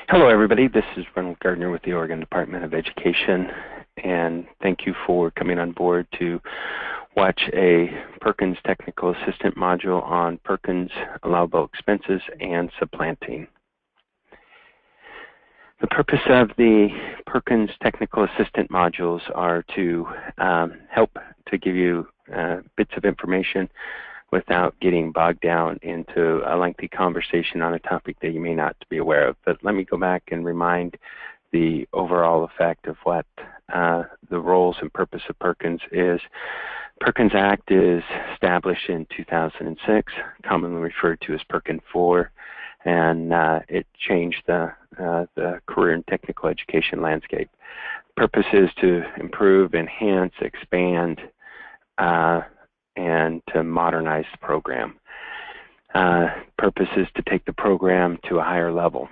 Hello, everybody. This is Ronald Gardner with the Oregon Department of Education, and thank you for coming on board to watch a Perkins Technical Assistant module on Perkins allowable expenses and supplanting. The purpose of the Perkins Technical Assistant modules are to help to give you bits of information without getting bogged down into a lengthy conversation on a topic that you may not be aware of. But let me go back and remind the overall effect of what the roles and purpose of Perkins is. Perkins Act is established in 2006, commonly referred to as Perkins 4, and it changed the career and technical education landscape. Purpose is to improve, enhance, expand, and to modernize the program. Purpose is to take the program to a higher level.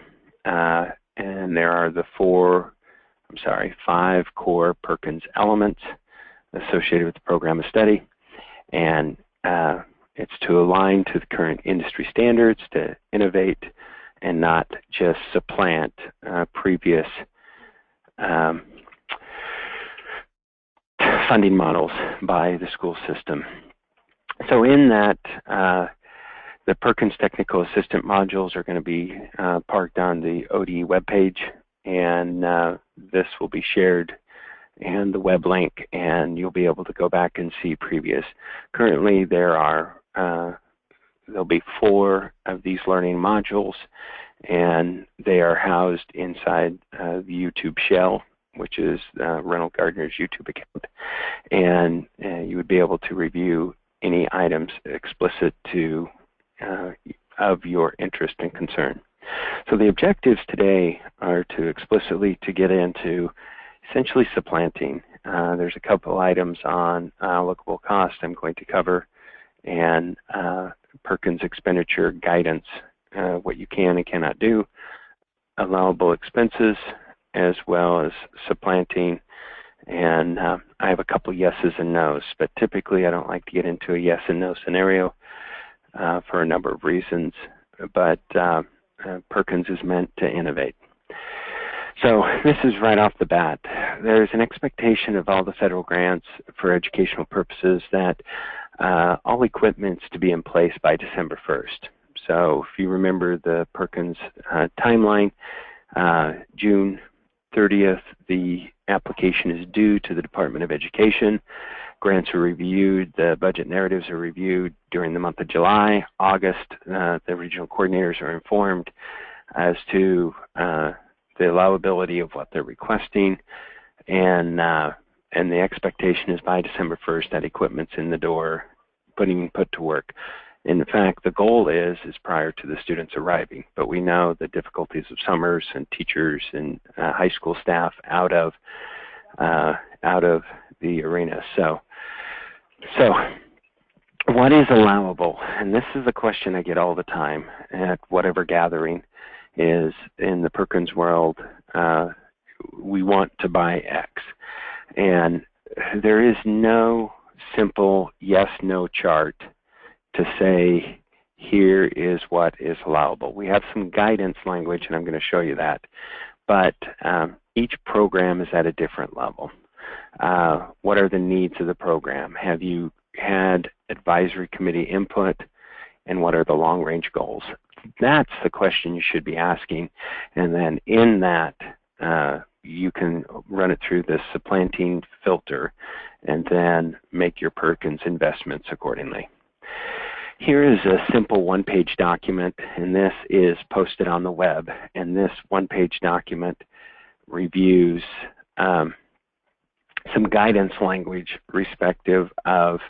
And there are the five core Perkins elements associated with the program of study. And it's to align to the current industry standards, to innovate, and not just supplant previous funding models by the school system. So in that, the Perkins Technical Assistant modules are going to be parked on the ODE webpage, and this will be shared and the web link, and you'll be able to go back and see previous. Currently, there'll be 4 of these learning modules, and they are housed inside the YouTube shell, which is Ronald Gardner's YouTube account, and you would be able to review any items explicit to of your interest and concern. So the objectives today are to explicitly to get into essentially supplanting. There's a couple items on allocable cost I'm going to cover, and Perkins expenditure guidance, what you can and cannot do, allowable expenses, as well as supplanting. And I have a couple yeses and nos, but typically I don't like to get into a yes and no scenario for a number of reasons, but Perkins is meant to innovate. So this is right off the bat. There's an expectation of all the federal grants for educational purposes that all equipment's to be in place by December 1st. So if you remember the Perkins timeline, June 30th, the application is due to the Department of Education. Grants are reviewed, the budget narratives are reviewed during the month of July. August, the regional coordinators are informed as to the allowability of what they're requesting, and the expectation is by December 1st that equipment's in the door, put to work. In fact, the goal is prior to the students arriving, but we know the difficulties of summers and teachers and high school staff out of the arena. So what is allowable? And this is a question I get all the time at whatever gathering is in the Perkins world. We want to buy X, and there is no simple yes/no chart to say, here is what is allowable. We have some guidance language, and I'm going to show you that. But each program is at a different level. What are the needs of the program? Have you had advisory committee input? And what are the long-range goals? That's the question you should be asking. And then in that, you can run it through the supplanting filter and then make your Perkins investments accordingly. Here is a simple one-page document, and this is posted on the web. And this one-page document reviews some guidance language respective of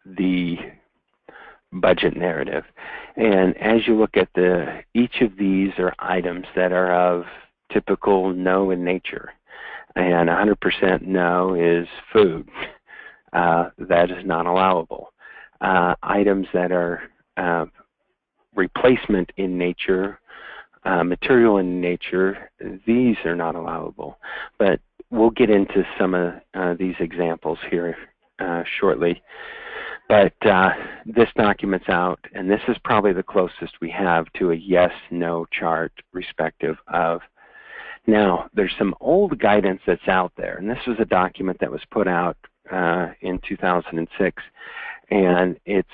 the budget narrative. And as you look at each of these are items that are of typical no in nature. And 100% no is food. That is not allowable. Items that are replacement in nature, material in nature, these are not allowable. But we'll get into some of these examples here shortly. But this document's out, and this is probably the closest we have to a yes-no chart respective of. Now, there's some old guidance that's out there, and this was a document that was put out in 2006, and it's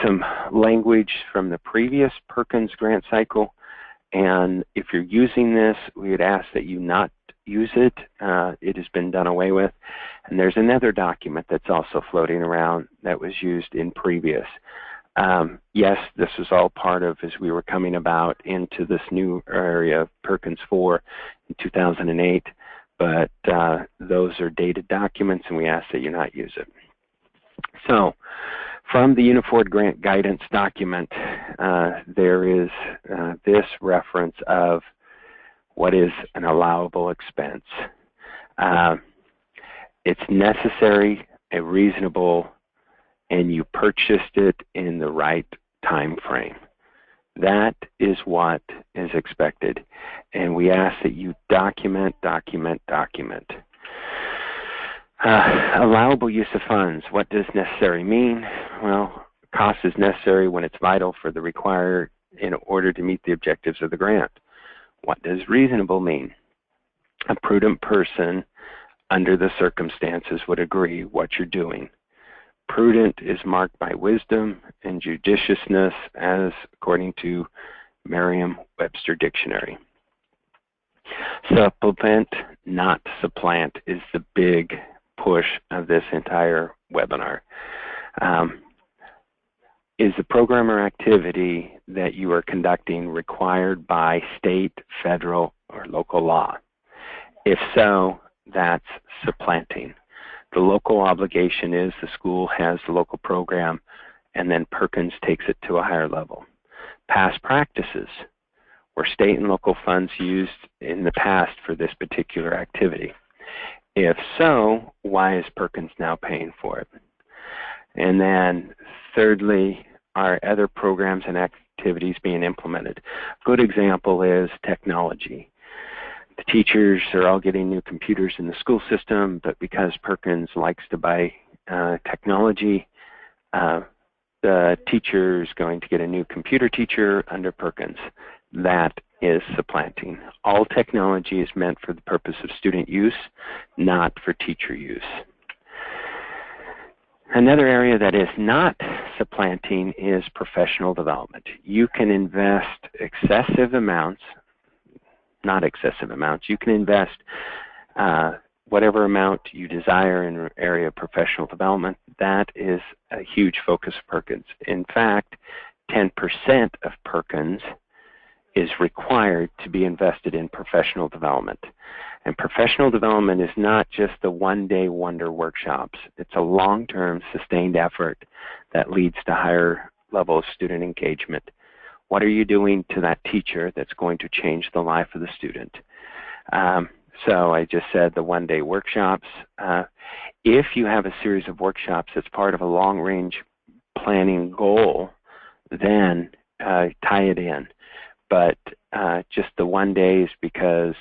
some language from the previous Perkins grant cycle, and if you're using this, we would ask that you not use it. It has been done away with. And there's another document that's also floating around that was used in previous. Yes, this was all part of as we were coming about into this new area of Perkins 4 in 2008, but those are dated documents and we ask that you not use it. So from the Uniform Grant Guidance document, there is this reference of what is an allowable expense. It's necessary, a reasonable, and you purchased it in the right time frame. That is what is expected. And we ask that you document. Allowable use of funds. What does necessary mean? Well, cost is necessary when it's vital for the required in order to meet the objectives of the grant. What does reasonable mean? A prudent person under the circumstances would agree what you're doing. Prudent is marked by wisdom and judiciousness as according to Merriam-Webster Dictionary. Supplement, not supplant, is the big push of this entire webinar. Is the program or activity that you are conducting required by state, federal, or local law? If so, that's supplanting. The local obligation is the school has the local program and then Perkins takes it to a higher level. Past practices, were state and local funds used in the past for this particular activity? If so, why is Perkins now paying for it? And then thirdly, are other programs and activities being implemented? A good example is technology. The teachers are all getting new computers in the school system, but because Perkins likes to buy technology, the teacher is going to get a new computer teacher under Perkins. That is supplanting. All technology is meant for the purpose of student use, not for teacher use. Another area that is not supplanting is professional development. You can invest excessive amounts, not excessive amounts, you can invest whatever amount you desire in the area of professional development. That is a huge focus of Perkins. In fact, 10% of Perkins is required to be invested in professional development. And professional development is not just the one-day wonder workshops. It's a long-term sustained effort that leads to higher level of student engagement. What are you doing to that teacher that's going to change the life of the student? So I just said the one-day workshops. If you have a series of workshops that's part of a long-range planning goal, then tie it in. But just the one day is because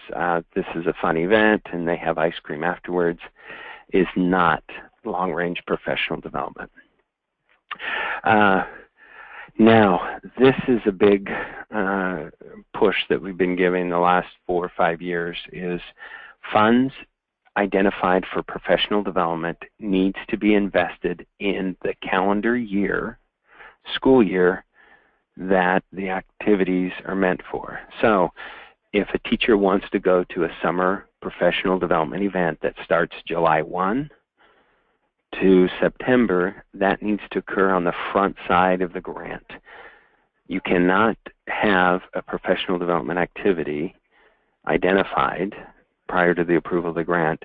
this is a fun event and they have ice cream afterwards is not long-range professional development. Now, this is a big push that we've been giving the last 4 or 5 years is funds identified for professional development needs to be invested in the calendar year, school year, that the activities are meant for. So if a teacher wants to go to a summer professional development event that starts July 1 to September, that needs to occur on the front side of the grant. You cannot have a professional development activity identified prior to the approval of the grant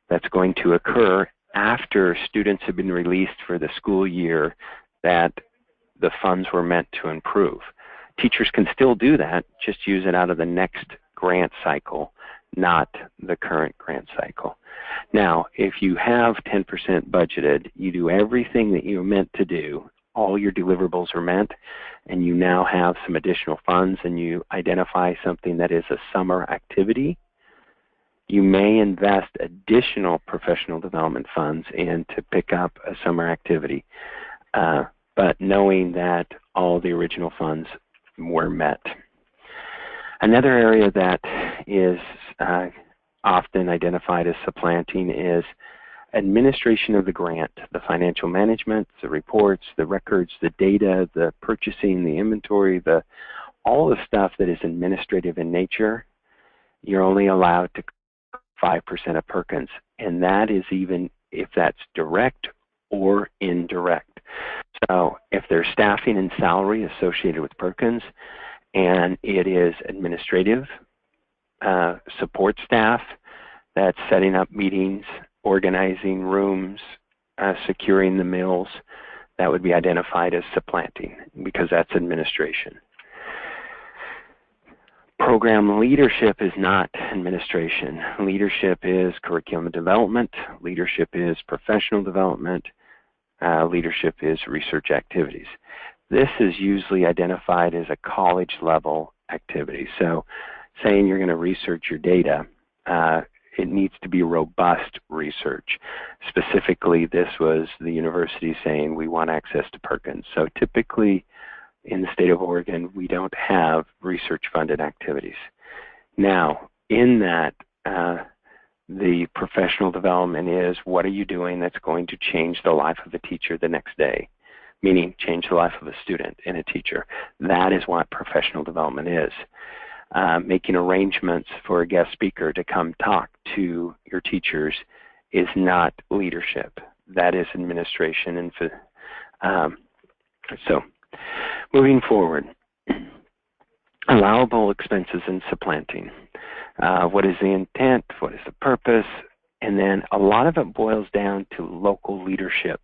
that's going to occur after students have been released for the school year that the funds were meant to improve. Teachers can still do that, just use it out of the next grant cycle, not the current grant cycle. Now, if you have 10% budgeted, you do everything that you're meant to do, all your deliverables are met, and you now have some additional funds and you identify something that is a summer activity, you may invest additional professional development funds in to pick up a summer activity. but knowing that all the original funds were met. Another area that is often identified as supplanting is administration of the grant, the financial management, the reports, the records, the data, the purchasing, the inventory, all the stuff that is administrative in nature. You're only allowed to 5% of Perkins, and that is even if that's direct or indirect. So if there's staffing and salary associated with Perkins, and it is administrative, support staff that's setting up meetings, organizing rooms, securing the mills, that would be identified as supplanting because that's administration. Program leadership is not administration. Leadership is curriculum development. Leadership is professional development. Leadership is research activities. This is usually identified as a college level activity. So saying you're going to research your data, it needs to be robust research. Specifically, this was the university saying we want access to Perkins. So typically in the state of Oregon, we don't have research-funded activities. Now, in that, the professional development is what are you doing that's going to change the life of a teacher the next day, meaning change the life of a student and a teacher. That is what professional development is. Making arrangements for a guest speaker to come talk to your teachers is not leadership. That is administration. And so moving forward, allowable expenses and supplanting. What is the intent? What is the purpose? And then a lot of it boils down to local leadership.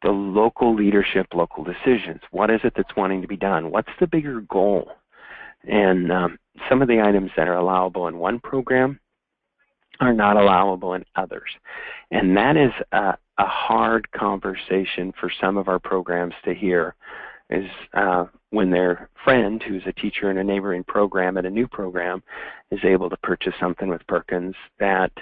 The local leadership, local decisions. What is it that's wanting to be done? What's the bigger goal? And some of the items that are allowable in one program are not allowable in others. And that is a hard conversation for some of our programs to hear, is when their friend, who's a teacher in a neighboring program at a new program, is able to purchase something with Perkins that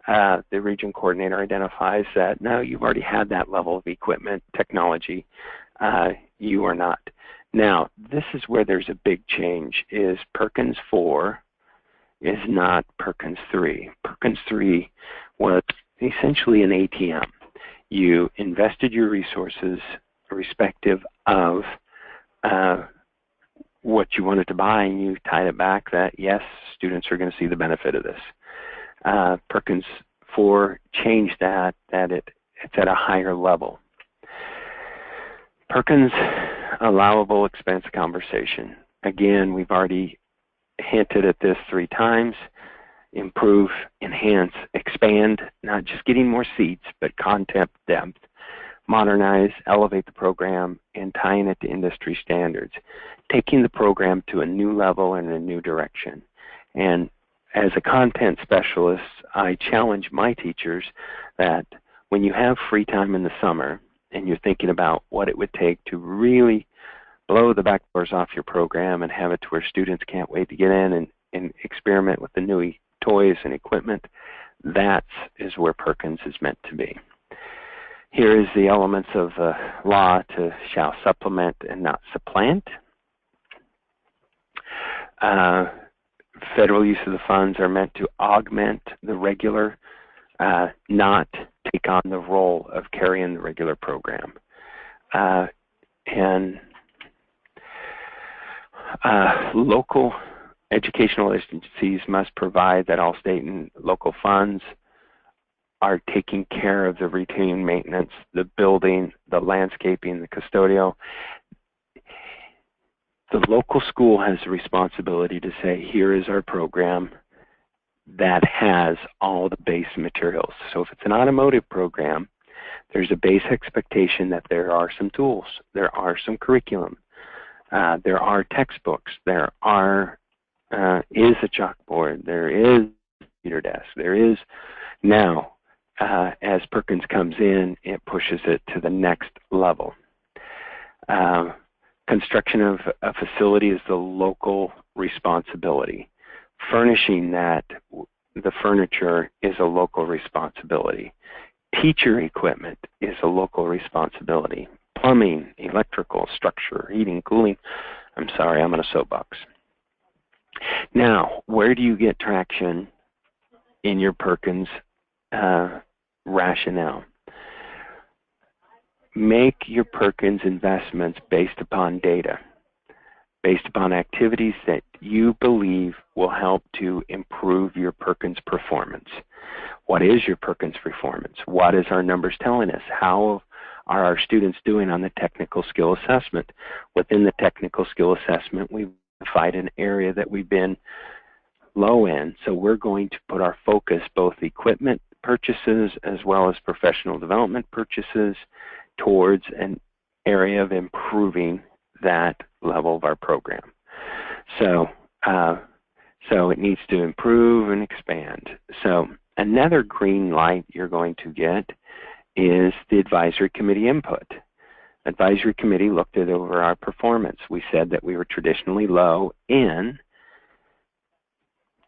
the region coordinator identifies that, no, you've already had that level of equipment, technology, you are not. Now, this is where there's a big change, is Perkins 4 is not Perkins 3. Perkins 3 was essentially an ATM. You invested your resources respective of what you wanted to buy, and you tied it back that, yes, students are going to see the benefit of this. Perkins 4 changed that it's at a higher level. Perkins allowable expense conversation. Again, we've already hinted at this 3 times. Improve, enhance, expand, not just getting more seats, but content depth. Modernize, elevate the program, and tying it to industry standards. Taking the program to a new level and a new direction. And as a content specialist, I challenge my teachers that when you have free time in the summer and you're thinking about what it would take to really blow the backdoors off your program and have it to where students can't wait to get in and experiment with the new toys and equipment, that is where Perkins is meant to be. Here is the elements of the law to shall supplement and not supplant. Federal use of the funds are meant to augment the regular, not take on the role of carrying the regular program. And local educational agencies must provide that all state and local funds are taking care of the routine maintenance, the building, the landscaping, the custodial. The local school has the responsibility to say, here is our program that has all the base materials. So if it's an automotive program, there's a base expectation that there are some tools, there are some curriculum, there are textbooks, there is a chalkboard, there is a computer desk, there is now. As Perkins comes in, it pushes it to the next level. Construction of a facility is the local responsibility. Furnishing that, the furniture, is a local responsibility. Teacher equipment is a local responsibility. Plumbing, electrical, structure, heating, cooling. I'm sorry, I'm on a soapbox. Now, where do you get traction in your Perkins rationale? Make your Perkins investments based upon data, based upon activities that you believe will help to improve your Perkins performance. What is your Perkins performance? What is our numbers telling us? How are our students doing on the technical skill assessment? Within the technical skill assessment, we've identified an area that we've been low in, so we're going to put our focus, both equipment purchases as well as professional development purchases, towards an area of improving that level of our program. So it needs to improve and expand. So another green light you're going to get is the advisory committee input. Advisory committee looked at over our performance. We said that we were traditionally low in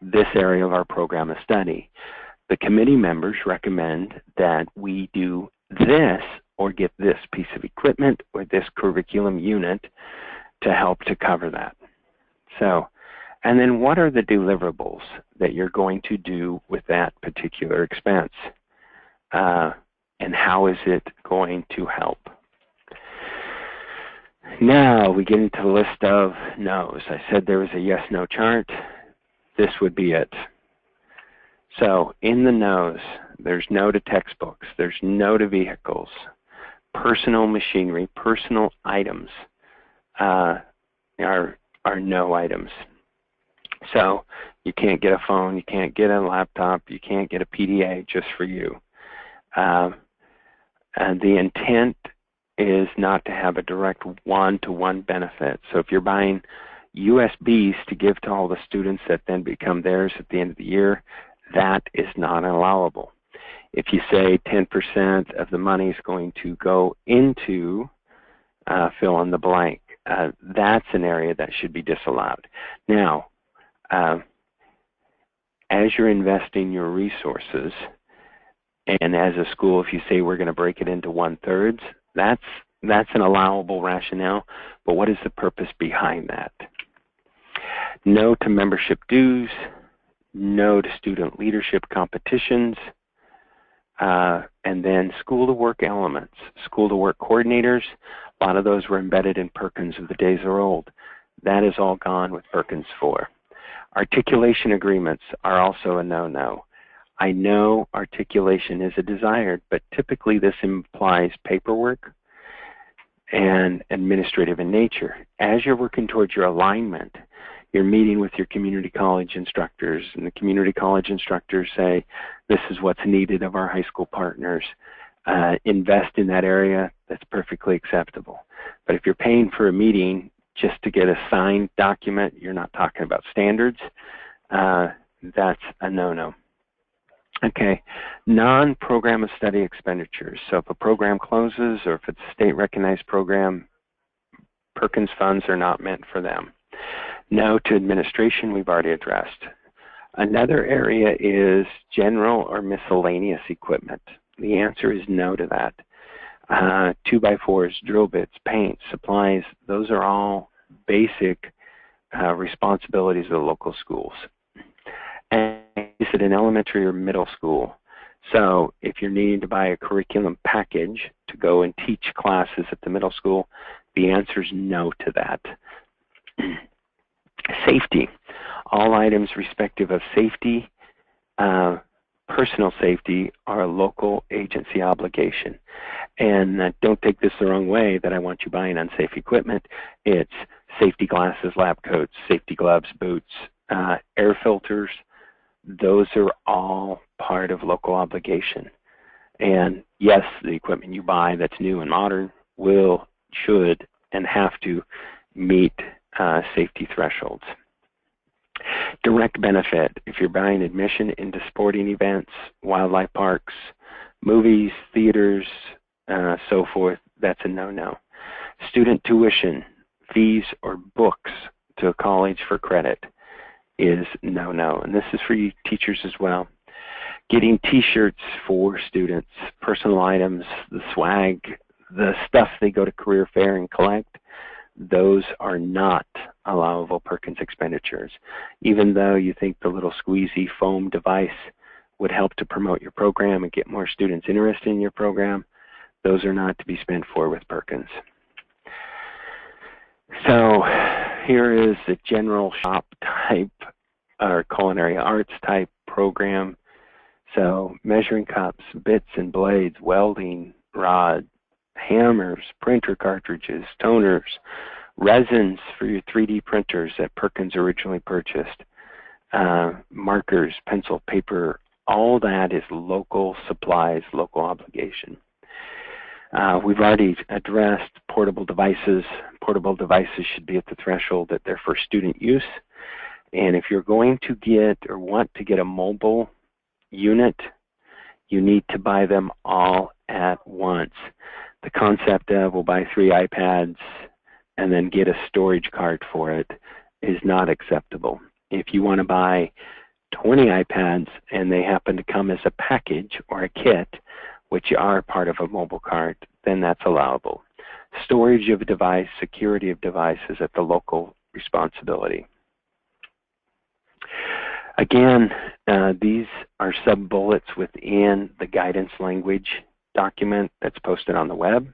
this area of our program of study. The committee members recommend that we do this or get this piece of equipment or this curriculum unit to help to cover that. So, and then what are the deliverables that you're going to do with that particular expense? And how is it going to help? Now we get into the list of no's. I said there was a yes-no chart. This would be it. So in the no's, there's no to textbooks, there's no to vehicles, personal machinery, personal items are no items. So you can't get a phone, you can't get a laptop, you can't get a PDA just for you. And the intent is not to have a direct one-to-one benefit. So if you're buying USBs to give to all the students that then become theirs at the end of the year, that is not allowable. If you say 10% of the money is going to go into fill in the blank, that's an area that should be disallowed. Now, as you're investing your resources, and as a school, if you say we're going to break it into 1/3, that's an allowable rationale, but what is the purpose behind that? No to membership dues, no to student leadership competitions, and then school to work elements. School to work coordinators, a lot of those were embedded in Perkins of the days are old. That is all gone with Perkins 4. Articulation agreements are also a no-no. I know articulation is a desired, but typically this implies paperwork and administrative in nature. As you're working towards your alignment, you're meeting with your community college instructors, and the community college instructors say, this is what's needed of our high school partners. Invest in that area, that's perfectly acceptable. But if you're paying for a meeting just to get a signed document, you're not talking about standards, that's a no-no. Okay, non-program of study expenditures. So if a program closes or if it's a state-recognized program, Perkins funds are not meant for them. No to administration, we've already addressed. Another area is general or miscellaneous equipment. The answer is no to that. 2x4s, drill bits, paint, supplies, those are all basic responsibilities of the local schools. And is it an elementary or middle school? So if you're needing to buy a curriculum package to go and teach classes at the middle school, the answer is no to that. Safety. All items respective of safety, personal safety, are a local agency obligation. And don't take this the wrong way that I want you buying unsafe equipment. It's safety glasses, lab coats, safety gloves, boots, air filters. Those are all part of local obligation. And yes, the equipment you buy that's new and modern will, should, and have to meet safety thresholds. Direct benefit. If you're buying admission into sporting events, wildlife parks, movies, theaters, so forth, that's a no-no. Student tuition, fees, or books to a college for credit is no-no. And this is for you teachers as well. Getting t-shirts for students, personal items, the swag, the stuff they go to career fair and collect, those are not allowable Perkins expenditures. Even though you think the little squeezy foam device would help to promote your program and get more students interested in your program, those are not to be spent for with Perkins. So here is the general shop type or culinary arts type program. So measuring cups, bits and blades, welding rod, hammers, printer cartridges, toners, resins for your 3D printers that Perkins originally purchased, markers, pencil, paper, all that is local supplies, local obligation. We've already addressed portable devices. Portable devices should be at the threshold that they're for student use. And if you're going to get or want to get a mobile unit, you need to buy them all at once. The concept of we'll buy 3 iPads and then get a storage card for it is not acceptable. If you want to buy 20 iPads and they happen to come as a package or a kit, which are part of a mobile cart, then that's allowable. Storage of a device, security of device is at the local responsibility. Again, these are sub-bullets within the guidance language document that's posted on the web.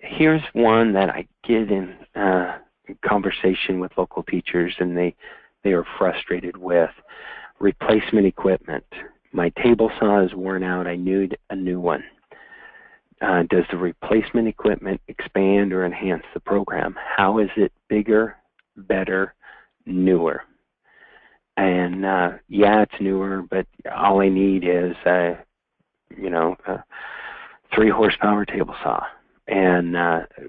Here's one that I get in conversation with local teachers, and they are frustrated with. Replacement equipment. My table saw is worn out. I need a new one. Does the replacement equipment expand or enhance the program? How is it bigger, better, newer? And yeah, it's newer, but all I need is a 3 horsepower table saw. And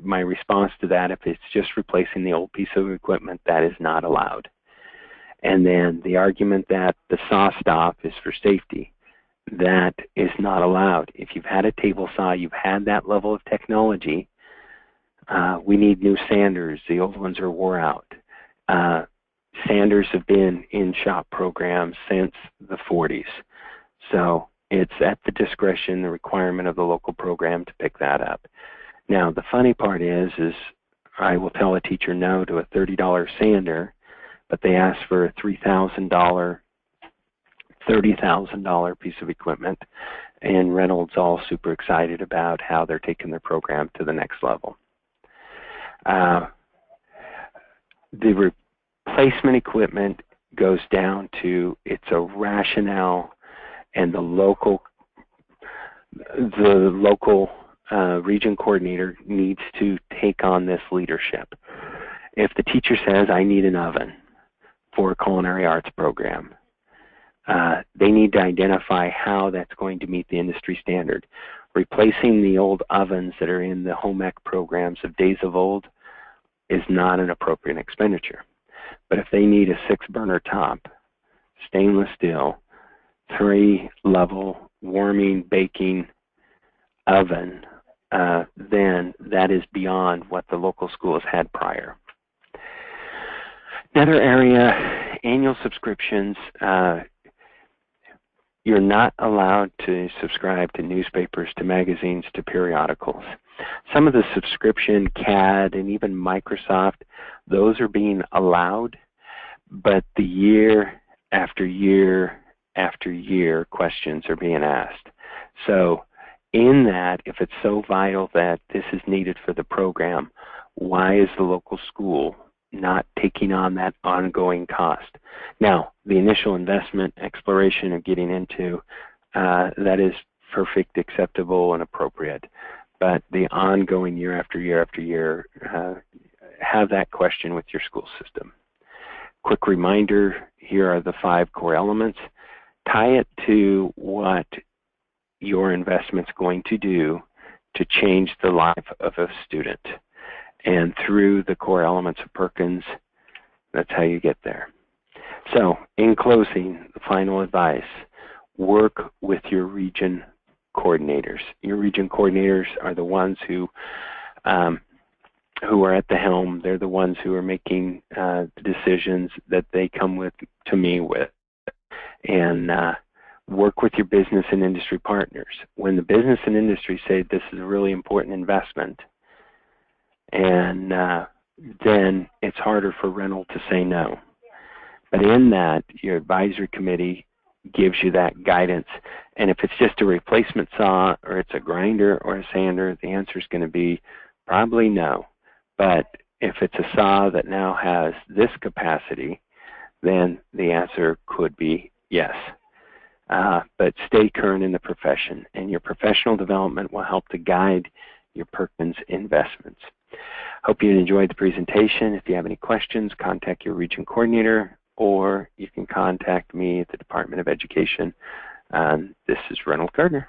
my response to that, if it's just replacing the old piece of equipment, that is not allowed. And then the argument that the saw stop is for safety, that is not allowed. If you've had a table saw, you've had that level of technology, we need new sanders. The old ones are wore out. Sanders have been in shop programs since the 40s. So it's at the discretion, the requirement of the local program to pick that up. Now, the funny part is I will tell a teacher no to a $30 sander, but they ask for a $3,000, $30,000 piece of equipment, and Reynolds all super excited about how they're taking their program to the next level. The replacement equipment goes down to it's a rationale, and the local region coordinator needs to take on this leadership. If the teacher says, I need an oven for a culinary arts program, they need to identify how that's going to meet the industry standard. Replacing the old ovens that are in the home ec programs of days of old is not an appropriate expenditure. But if they need a 6-burner top, stainless steel, 3-level warming, baking oven, then that is beyond what the local school has had prior. Another area, annual subscriptions. You're not allowed to subscribe to newspapers, to magazines, to periodicals. Some of the subscription, CAD, and even Microsoft, those are being allowed, but the year after year after year questions are being asked. So in that, if it's so vital that this is needed for the program, why is the local school not taking on that ongoing cost? Now, the initial investment exploration of getting into, that is perfect, acceptable, and appropriate. But the ongoing year after year after year, have that question with your school system. Quick reminder, here are the 5 core elements. Tie it to what your investment's going to do to change the life of a student. And through the core elements of Perkins, that's how you get there. So, in closing, the final advice, work with your region coordinators. Your region coordinators are the ones who are at the helm. They're the ones who are making the decisions that they come to me with. and work with your business and industry partners. When the business and industry say this is a really important investment, and then it's harder for rental to say no. But in that, your advisory committee gives you that guidance. And if it's just a replacement saw, or it's a grinder or a sander, the answer is going to be probably no. But if it's a saw that now has this capacity, then the answer could be yes. But stay current in the profession, and your professional development will help to guide your Perkins investments. Hope you enjoyed the presentation. If you have any questions, contact your region coordinator, or you can contact me at the Department of Education. This is Ronald Gardner.